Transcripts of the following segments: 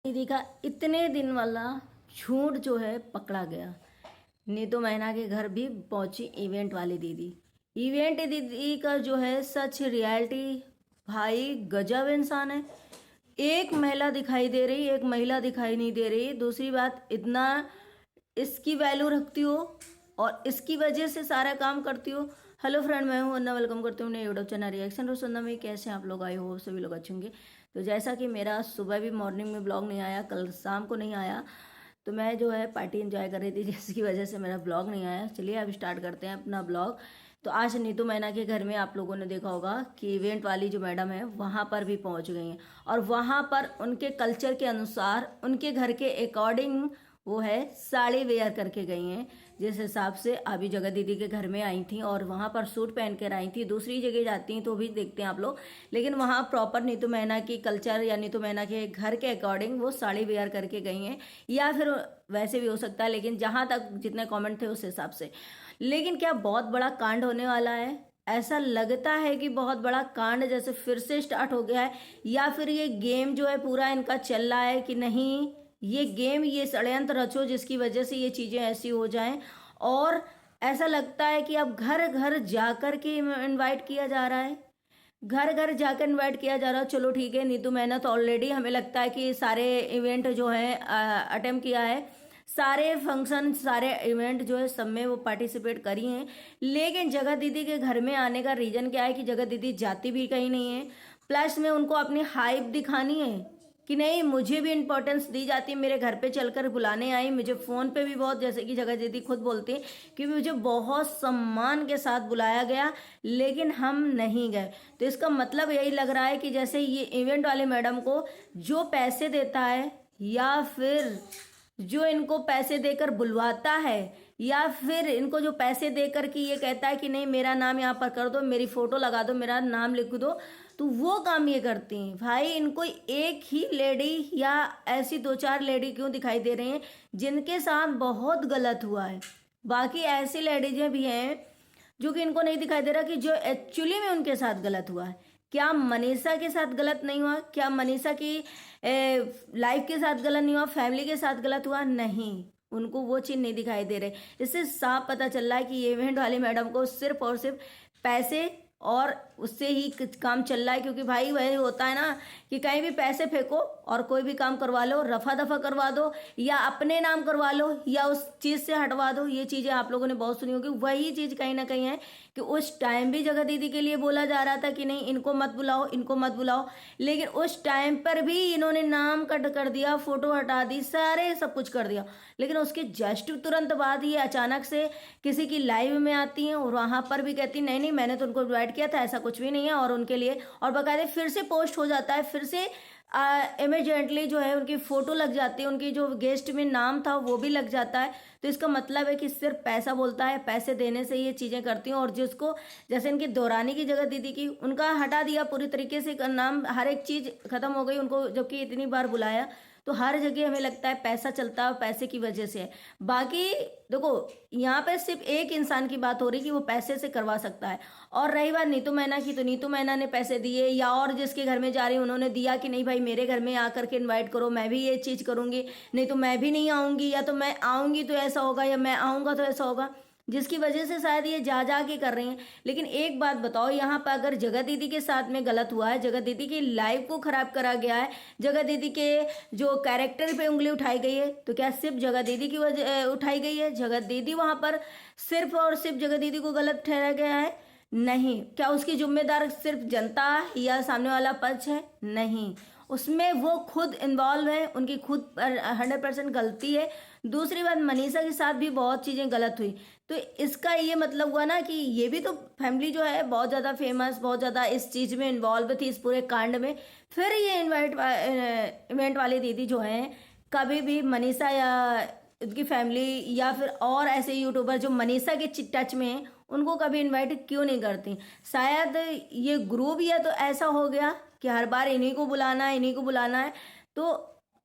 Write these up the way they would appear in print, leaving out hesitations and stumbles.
दीदी का इतने दिन वाला झूठ जो है पकड़ा गया। नीतू मैना के घर भी पहुंची इवेंट वाली दीदी। इवेंट दीदी का जो है सच रियलिटी, भाई गजब इंसान है। एक महिला दिखाई दे रही, एक महिला दिखाई नहीं दे रही। दूसरी बात, इतना इसकी वैल्यू रखती हो और इसकी वजह से सारा काम करती हो। हेलो फ्रेंड, मैं हूं अन्ना, वेलकम करती हूँ यूट्यूब चैनल रिएक्शन रोशन्ना में। कैसे हैं आप लोग? आए हो सभी लोग अच्छे होंगे। तो जैसा कि मेरा सुबह भी मॉर्निंग में ब्लॉग नहीं आया, कल शाम को नहीं आया, तो मैं जो है पार्टी एंजॉय कर रही थी, जिसकी वजह से मेरा ब्लॉग नहीं आया। चलिए अब स्टार्ट करते हैं अपना ब्लॉग। तो आज नीतू मैना के घर में आप लोगों ने देखा होगा कि इवेंट वाली जो मैडम है वहाँ पर भी पहुँच गई हैं, और वहाँ पर उनके कल्चर के अनुसार, उनके घर के अकॉर्डिंग वो है साड़ी वेयर करके गई हैं। जिस हिसाब से अभी जगत दीदी के घर में आई थी और वहाँ पर सूट पहन कर आई थी। दूसरी जगह जाती हैं तो भी देखते हैं आप लोग, लेकिन वहाँ प्रॉपर नीतू मैना की कल्चर या नीतू मैना के घर के अकॉर्डिंग वो साड़ी वेयर करके गई हैं, या फिर वैसे भी हो सकता है, लेकिन जहाँ तक जितने कॉमेंट थे उस हिसाब से। लेकिन क्या बहुत बड़ा कांड होने वाला है? ऐसा लगता है कि बहुत बड़ा कांड जैसे फिर से स्टार्ट हो गया है, या फिर ये गेम जो है पूरा इनका चल रहा है कि नहीं, ये गेम, ये षड्यंत्र रचो जिसकी वजह से ये चीजें ऐसी हो जाएं। और ऐसा लगता है कि अब घर घर जाकर के इनवाइट किया जा रहा है, घर घर जाकर इनवाइट किया जा रहा है। चलो ठीक है, नीतू मैना तो ऑलरेडी हमें लगता है कि सारे इवेंट जो है अटेम्प्ट किया है, सारे फंक्शन, सारे इवेंट जो है सब में वो पार्टिसिपेट करी हैं। लेकिन जगत दीदी के घर में आने का रीजन क्या है कि जगत दीदी जाती भी कहीं नहीं है, प्लस में उनको अपनी हाइप दिखानी है कि नहीं, मुझे भी इंपॉर्टेंस दी जाती है, मेरे घर पे चलकर बुलाने आई, मुझे फोन पे भी बहुत, जैसे कि जगत दीदी खुद बोलती है कि मुझे बहुत सम्मान के साथ बुलाया गया लेकिन हम नहीं गए। तो इसका मतलब यही लग रहा है कि जैसे ये इवेंट वाले मैडम को जो पैसे देता है, या फिर जो इनको पैसे देकर बुलवाता है, या फिर इनको जो पैसे देकर कि ये कहता है कि नहीं मेरा नाम यहाँ पर कर दो, मेरी फोटो लगा दो, मेरा नाम लिख दो, तो वो काम ये करती हैं। भाई इनको एक ही लेडी या ऐसी दो चार लेडी क्यों दिखाई दे रही हैं जिनके साथ बहुत गलत हुआ है? बाकी ऐसी लेडीजें भी हैं जो कि इनको नहीं दिखाई दे रहा कि जो एक्चुअली में उनके साथ गलत हुआ है। क्या मनीषा के साथ गलत नहीं हुआ? क्या मनीषा की लाइफ के साथ गलत नहीं हुआ? फैमिली के साथ गलत हुआ? नहीं, उनको वो चीज नहीं दिखाई दे रहे। इससे साफ पता चल रहा है कि ये इवेंट वाली मैडम को सिर्फ और सिर्फ पैसे और उससे ही काम चल रहा है। क्योंकि भाई वही होता है ना कि कहीं भी पैसे फेंको और कोई भी काम करवा लो, रफा दफा करवा दो, या अपने नाम करवा लो, या उस चीज से हटवा दो। ये चीजें आप लोगों ने बहुत सुनी होगी। वही चीज कहीं ना कहीं है कि उस टाइम भी जगत दीदी के लिए बोला जा रहा था कि नहीं इनको मत बुलाओ, इनको मत बुलाओ, लेकिन उस टाइम पर भी इन्होंने नाम कट कर दिया, फोटो हटा दी, सारे सब कुछ कर दिया। लेकिन उसके जस्ट तुरंत बाद ये अचानक से किसी की लाइव में आती हैं और वहां पर भी कहती नहीं नहीं मैंने तो उनको इन्वाइट किया था, ऐसा कुछ भी नहीं है, और उनके लिए और बाकायदे फिर से पोस्ट हो जाता है, फिर से इमीडिएटली जो है उनकी फोटो लग जाती है, उनकी जो गेस्ट में नाम था वो भी लग जाता है। तो इसका मतलब है कि सिर्फ पैसा बोलता है, पैसे देने से ये चीजें करती हैं। और जिसको जैसे इनकी दौरानी की जगह दीदी की, उनका हटा दिया पूरी तरीके से नाम, हर एक चीज खत्म हो गई उनको, जबकि इतनी बार बुलाया। तो हर जगह हमें लगता है पैसा चलता है, पैसे की वजह से है। बाकी देखो यहाँ पे सिर्फ एक इंसान की बात हो रही कि वो पैसे से करवा सकता है। और रही बात नीतू मैना की, तो नीतू मैना ने पैसे दिए, या और जिसके घर में जा रही उन्होंने दिया कि नहीं भाई मेरे घर में आकर के इनवाइट करो, मैं भी ये चीज करूंगी, नहीं तो मैं भी नहीं आऊंगी, या तो मैं आऊंगी तो ऐसा होगा, या मैं आऊंगा तो ऐसा होगा, जिसकी वजह से शायद ये जा के कर रही हैं। लेकिन एक बात बताओ, यहाँ पर अगर जगत दीदी के साथ में गलत हुआ है, जगत दीदी की लाइफ को खराब करा गया है, जगत दीदी के जो कैरेक्टर पे उंगली उठाई गई है, तो क्या सिर्फ जगत दीदी की वजह उठाई गई है? जगत दीदी वहां पर सिर्फ और सिर्फ जगत दीदी को गलत ठहराया गया है? नहीं। क्या उसकी जिम्मेदार सिर्फ जनता या सामने वाला पक्ष है? नहीं, उसमें वो खुद इन्वॉल्व है, उनकी खुद 100% गलती है। दूसरी बात, मनीषा के साथ भी बहुत चीजें गलत हुई। तो इसका ये मतलब हुआ ना कि ये भी तो फैमिली जो है बहुत ज्यादा फेमस, बहुत ज्यादा इस चीज में इन्वॉल्व थी, इस पूरे कांड में। फिर ये इवेंट वाली दीदी जो है, कभी भी मनीषा या उनकी फैमिली या फिर और ऐसे यूट्यूबर जो मनीषा के टच में हैं, उनको कभी इनवाइट क्यों नहीं करती? शायद ये ग्रुप या तो ऐसा हो गया कि हर बार इन्हीं को बुलाना है, इन्हीं को बुलाना है, तो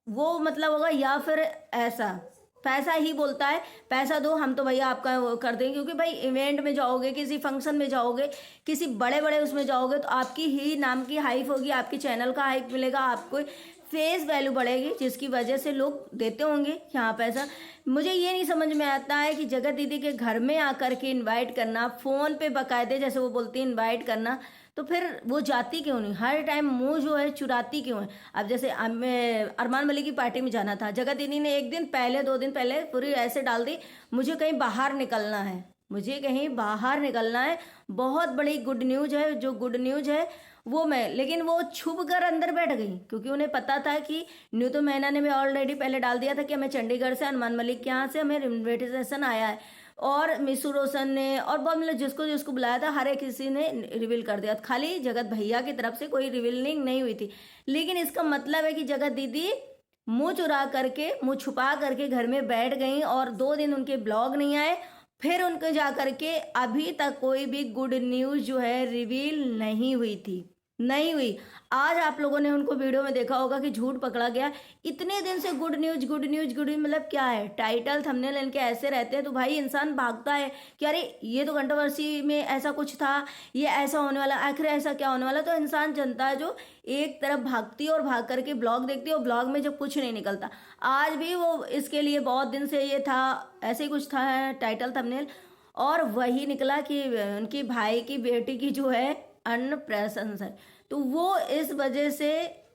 वो मतलब होगा, या फिर ऐसा पैसा ही बोलता है, पैसा दो हम तो भैया आपका वो कर देंगे। क्योंकि भाई इवेंट में जाओगे, किसी फंक्शन में जाओगे, किसी बड़े बड़े उसमें जाओगे, तो आपकी ही नाम की हाइप होगी, आपके चैनल का हाइप मिलेगा, आपको फेस वैल्यू बढ़ेगी, जिसकी वजह से लोग देते होंगे कि हाँ पैसा। मुझे ये नहीं समझ में आता है कि जगत दीदी के घर में आकर के इनवाइट करना, फ़ोन पे बाकायदे जैसे वो बोलती है इनवाइट करना, तो फिर वो जाती क्यों नहीं, हर टाइम मुंह जो है चुराती क्यों है। अब जैसे अरमान मलिक की पार्टी में जाना था, जगत दीदी ने एक दिन पहले 2 दिन पहले पूरी ऐसे डाल दी, मुझे कहीं बाहर निकलना है, मुझे कहीं बाहर निकलना है, बहुत बड़ी गुड न्यूज़ है, जो गुड न्यूज़ है वो मैं, लेकिन वो छुप कर अंदर बैठ गई, क्योंकि उन्हें पता था कि नीतू मैना ने भी ऑलरेडी पहले डाल दिया था कि हमें चंडीगढ़ से, अरमान मलिक के यहाँ से हमें इन्विटेशन आया है, और मिसू रोशन ने और बहुत मतलब जिसको जिसको बुलाया था हर एक किसी ने रिवील कर दिया, खाली जगत भैया की तरफ से कोई रिवीलिंग नहीं हुई थी। लेकिन इसका मतलब है कि जगत दीदी मुंह चुरा करके, मुंह छुपा करके घर में बैठ गई, और 2 दिन उनके ब्लॉग नहीं आए, फिर उनके जा करके अभी तक कोई भी गुड न्यूज़ जो है रिवील नहीं हुई थी, नहीं हुई। आज आप लोगों ने उनको वीडियो में देखा होगा कि झूठ पकड़ा गया। इतने दिन से good news good news good news, मतलब क्या है, टाइटल थंबनेल इनके ऐसे रहते हैं तो भाई इंसान भागता है कि अरे ये तो कंट्रोवर्सी में ऐसा कुछ था, ये ऐसा होने वाला, आखिर ऐसा क्या होने वाला। तो इंसान, जनता है जो एक तरफ भागती है और भाग करके ब्लॉग देखती है, और ब्लॉग में जब कुछ नहीं निकलता, आज भी वो इसके लिए बहुत दिन से ये था, ऐसे ही कुछ था टाइटल थंबनेल, और वही निकला कि उनकी भाई की बेटी की जो है अन्नप्राशन है, तो वो इस वजह से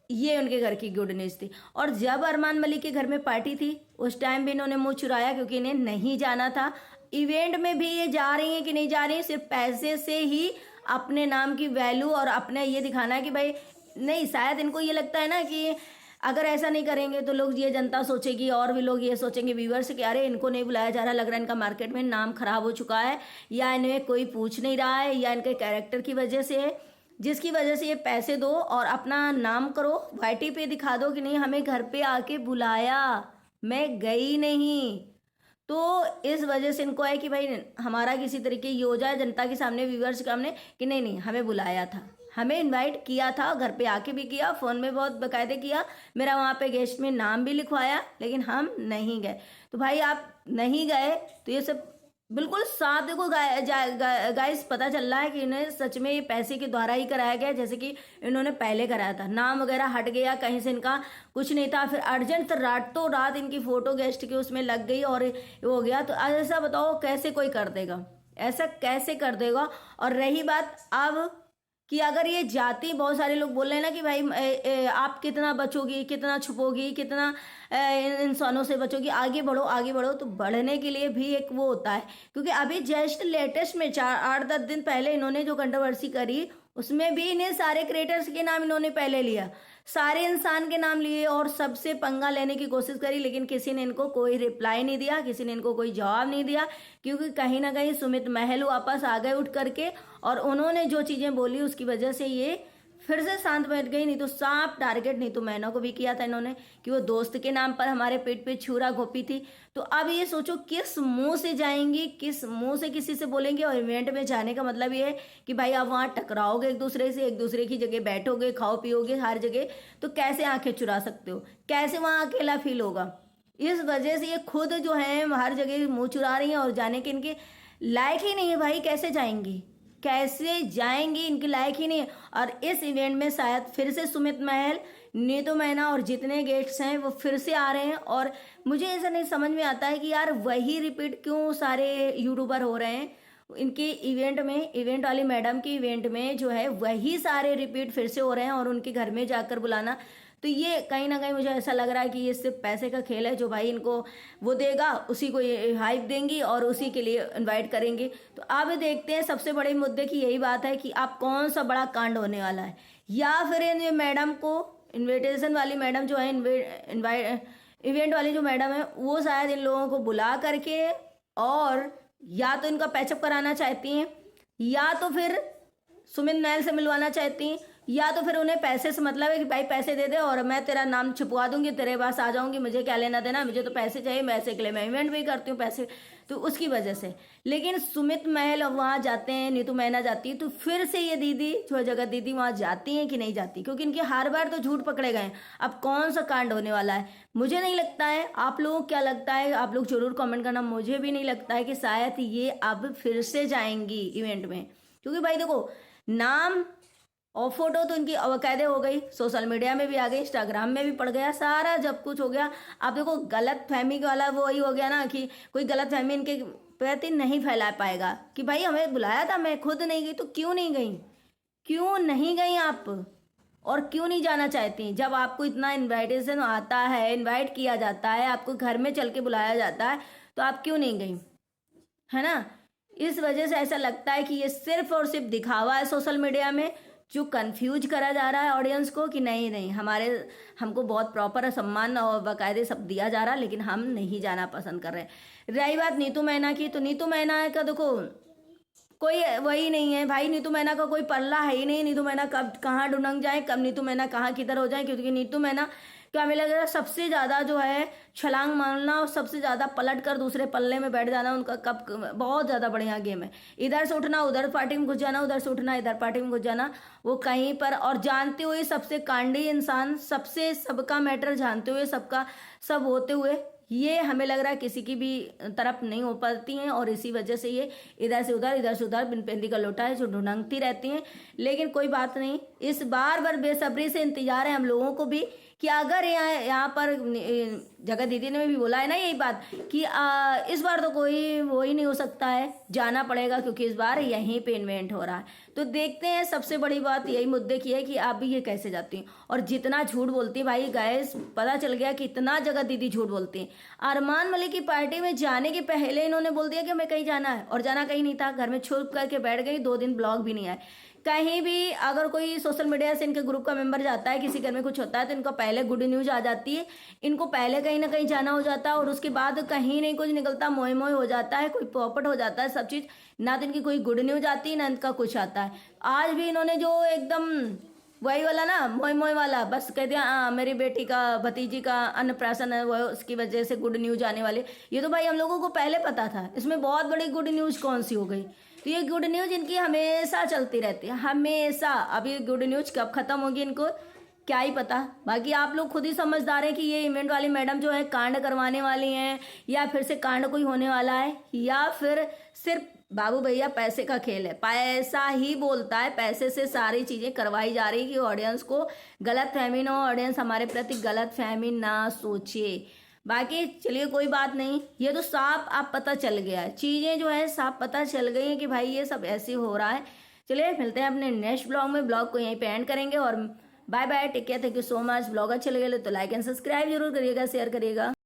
ये उनके घर की गुड न्यूज़ थी। और जब अरमान मलिक के घर में पार्टी थी उस टाइम भी इन्होंने मुंह चुराया, क्योंकि इन्हें नहीं जाना था। इवेंट में भी ये जा रही हैं कि नहीं जा रही, सिर्फ पैसे से ही अपने नाम की वैल्यू और अपने ये दिखाना है कि भाई नहीं, शायद इनको ये लगता है ना कि अगर ऐसा नहीं करेंगे तो लोग, ये जनता सोचेगी और भी लोग ये सोचेंगे व्यूअर्स कि अरे इनको नहीं बुलाया जा रहा, लग रहा है इनका मार्केट में नाम खराब हो चुका है, या इन्हें कोई पूछ नहीं रहा है, या इनके कैरेक्टर की वजह से है, जिसकी वजह से ये पैसे दो और अपना नाम करो, वाईटी पे दिखा दो कि नहीं हमें घर पे आके बुलाया, मैं गई नहीं। तो इस वजह से इनको है कि भाई हमारा किसी तरीके ये हो जाए जनता के सामने, व्यूअर्स के सामने, कि नहीं नहीं हमें बुलाया था, हमें इनवाइट किया था, घर पे आके भी किया, फ़ोन में बहुत बाकायदे किया, मेरा वहाँ पे गेस्ट में नाम भी लिखवाया, लेकिन हम नहीं गए। तो भाई आप नहीं गए तो ये सब बिल्कुल साफ देखो, गाइस पता चल रहा है कि इन्हें सच में ये पैसे के द्वारा ही कराया गया, जैसे कि इन्होंने पहले कराया था, नाम वगैरह हट गया, कहीं से इनका कुछ नहीं था, फिर अर्जेंट रातों रात इनकी फ़ोटो गेस्ट की उसमें लग गई और हो गया। तो ऐसा बताओ कैसे कोई कर देगा, ऐसा कैसे कर देगा। और रही बात अब कि अगर ये जाति, बहुत सारे लोग बोल रहे हैं ना कि भाई आप कितना बचोगी, कितना छुपोगी, कितना इंसानों से बचोगी, आगे बढ़ो आगे बढ़ो। तो बढ़ने के लिए भी एक वो होता है, क्योंकि अभी जस्ट लेटेस्ट में 4-8-10 दिन पहले इन्होंने जो कंट्रोवर्सी करी उसमें भी इन्हें सारे क्रिएटर्स के नाम इन्होंने पहले लिया, सारे इंसान के नाम लिए और सबसे पंगा लेने की कोशिश करी, लेकिन किसी ने इनको कोई रिप्लाई नहीं दिया, किसी ने इनको कोई जवाब नहीं दिया, क्योंकि कहीं ना कहीं सुमित महल वापस आ गए उठ करके, और उन्होंने जो चीज़ें बोली उसकी वजह से ये फिर से शांत बैठ गई। नहीं तो सांप टारगेट नीतू मैना को भी किया था इन्होंने कि वो दोस्त के नाम पर हमारे पेट पे छुरा घोपी थी। तो अब ये सोचो किस मुंह से जाएंगी, किस मुंह से किसी से बोलेंगे। और इवेंट में जाने का मतलब ये है कि भाई आप वहाँ टकराओगे एक दूसरे से, एक दूसरे की जगह बैठोगे, खाओ पियोगे हर जगह, तो कैसे आंखें चुरा सकते हो, कैसे वहाँ अकेला फील होगा। इस वजह से ये खुद जो है हर जगह मुंह चुरा रही हैं, और जाने के इनके लायक ही नहीं है भाई, कैसे जाएंगी, कैसे जाएंगी, इनके लायक ही नहीं है। और इस इवेंट में शायद फिर से सुमित महल, नीतू मैना और जितने गेस्ट्स हैं वो फिर से आ रहे हैं। और मुझे ऐसा नहीं समझ में आता है कि यार वही रिपीट क्यों सारे यूट्यूबर हो रहे हैं इनके इवेंट में, इवेंट वाली मैडम के इवेंट में जो है वही सारे रिपीट फिर से हो रहे हैं, और उनके घर में जाकर बुलाना। तो ये कहीं ना कहीं मुझे ऐसा लग रहा है कि ये सिर्फ पैसे का खेल है, जो भाई इनको वो देगा उसी को ये हाइप देंगी और उसी के लिए इनवाइट करेंगे। तो अब देखते हैं, सबसे बड़े मुद्दे की यही बात है कि अब कौन सा बड़ा कांड होने वाला है, या फिर इन मैडम को, इन्विटेशन वाली मैडम जो है, इवेंट वाली जो मैडम है वो शायद इन लोगों को बुला करके और या तो इनका पैचअप कराना चाहती हैं, या तो फिर सुमित महल से मिलवाना चाहती हैं, या तो फिर उन्हें पैसे से मतलब है कि भाई पैसे दे दे और मैं तेरा नाम छुपवा दूंगी, तेरे पास आ जाऊंगी, मुझे क्या लेना देना, मुझे तो पैसे चाहिए, पैसे के लिए मैं इवेंट भी करती हूँ पैसे, तो उसकी वजह से। लेकिन सुमित महल वहाँ जाते हैं, नीतू मैना जाती है, तो फिर से ये दीदी जो जगत दीदी वहाँ जाती हैं कि नहीं जाती, क्योंकि इनके हर बार तो झूठ पकड़े गए। अब कौन सा कांड होने वाला है मुझे नहीं लगता है, आप लोगों को क्या लगता है आप लोग जरूर कमेंट करना। मुझे भी नहीं लगता है कि शायद ये अब फिर से जाएंगी इवेंट में, क्योंकि भाई देखो नाम और फोटो तो इनकी अवकायदे हो गई, सोशल मीडिया में भी आ गई, इंस्टाग्राम में भी पड़ गया, सारा जब कुछ हो गया। आप देखो गलत फहमी वाला वो ही हो गया ना कि कोई गलत फहमी इनके प्रति नहीं फैला पाएगा कि भाई हमें बुलाया था, मैं खुद नहीं गई, तो क्यों नहीं गई, क्यों नहीं गई आप, और क्यों नहीं जाना चाहती? जब आपको इतना इनविटेशन आता है, इनवाइट किया जाता है, आपको घर में चल के बुलाया जाता है, तो आप क्यों नहीं गई, है ना? इस वजह से ऐसा लगता है कि ये सिर्फ और सिर्फ दिखावा है सोशल मीडिया में, जो कंफ्यूज करा जा रहा है ऑडियंस को कि नहीं नहीं हमको बहुत प्रॉपर सम्मान और बाकायदे सब दिया जा रहा है, लेकिन हम नहीं जाना पसंद कर रहे। रही बात नीतू मैना की, तो नीतू मैना का देखो कोई वही नहीं है भाई, नीतू मैना का कोई पल्ला है ही नहीं। नीतू मैना कब कहाँ ढुंढ जाए, कब नीतू मैना कहाँ किधर हो जाए, क्योंकि नीतू मैना क्या हमें लग रहा है सबसे ज़्यादा जो है छलांग मारना और सबसे ज़्यादा पलट कर दूसरे पल्ले में बैठ जाना उनका कब बहुत ज़्यादा बढ़िया गेम है। इधर से उठना उधर पार्टी में घुस जाना, उधर से उठना इधर पार्टी में घुस जाना, वो कहीं पर, और जानते हुए सबसे कांडी इंसान, सबसे सबका मैटर जानते हुए, सबका सब होते हुए, ये हमें लग रहा है किसी की भी तरफ नहीं हो पाती हैं, और इसी वजह से ये इधर से उधर बिन पेंदी का लोटा है जो ढूंढती रहती हैं। लेकिन कोई बात नहीं, इस बार बेसब्री से इंतजार है हम लोगों को भी कि अगर यहाँ पर जगत दीदी ने भी बोला है ना यही बात कि इस बार तो कोई वो ही नहीं हो सकता है, जाना पड़ेगा, क्योंकि इस बार यहीं पे इन्वेंट हो रहा है। तो देखते हैं, सबसे बड़ी बात यही मुद्दे की है कि आप भी ये कैसे जाती हैं, और जितना झूठ बोलती है भाई गैस, पता चल गया कि इतना जगत दीदी झूठ बोलती हैं। अरमान मलिक की पार्टी में जाने के पहले इन्होंने बोल दिया कि हमें कहीं जाना है, और जाना कहीं नहीं था, घर में छुप करके बैठ गई, 2 दिन ब्लॉग भी नहीं आए कहीं भी। अगर कोई सोशल मीडिया से इनके ग्रुप का मेंबर जाता है, किसी घर में कुछ होता है, तो इनको पहले गुड न्यूज आ जाती है, इनको पहले कहीं ना कहीं जाना हो जाता है, और उसके बाद कहीं नहीं कुछ निकलता, मोए मोए हो जाता है, कोई पॉपट हो जाता है, सब चीज़, ना तो इनकी कोई गुड न्यूज आती है ना इनका कुछ आता है। आज भी इन्होंने जो एकदम वही वाला ना मोए मोए वाला, बस कह दिया मेरी बेटी का भतीजी का अन्नप्राशन है, वो उसकी वजह से गुड न्यूज आने वाले। ये तो भाई हम लोगों को पहले पता था, इसमें बहुत बड़ी गुड न्यूज कौन सी हो गई? तो ये गुड न्यूज इनकी हमेशा चलती रहती है, हमेशा। अब ये गुड न्यूज कब खत्म होगी इनको क्या ही पता। बाकी आप लोग खुद ही समझदार हैं कि ये इवेंट वाली मैडम जो है कांड करवाने वाली हैं, या फिर से कांड कोई होने वाला है, या फिर सिर्फ बाबू भैया पैसे का खेल है, पैसा ही बोलता है, पैसे से सारी चीजें करवाई जा रही कि ऑडियंस को गलत फहमी ना हो, ऑडियंस हमारे प्रति गलत फहमी ना सोचे। बाकी चलिए कोई बात नहीं, ये तो साफ आप पता चल गया है, चीजें जो है साफ पता चल गई हैं कि भाई ये सब ऐसे हो रहा है। चलिए मिलते हैं अपने नेक्स्ट ब्लॉग में, ब्लॉग को यहीं पे एंड करेंगे, और bye bye, take care, thank you so much. Blog अच्छे लगे तो लाइक एंड सब्सक्राइब जरूर करिएगा, शेयर करिएगा।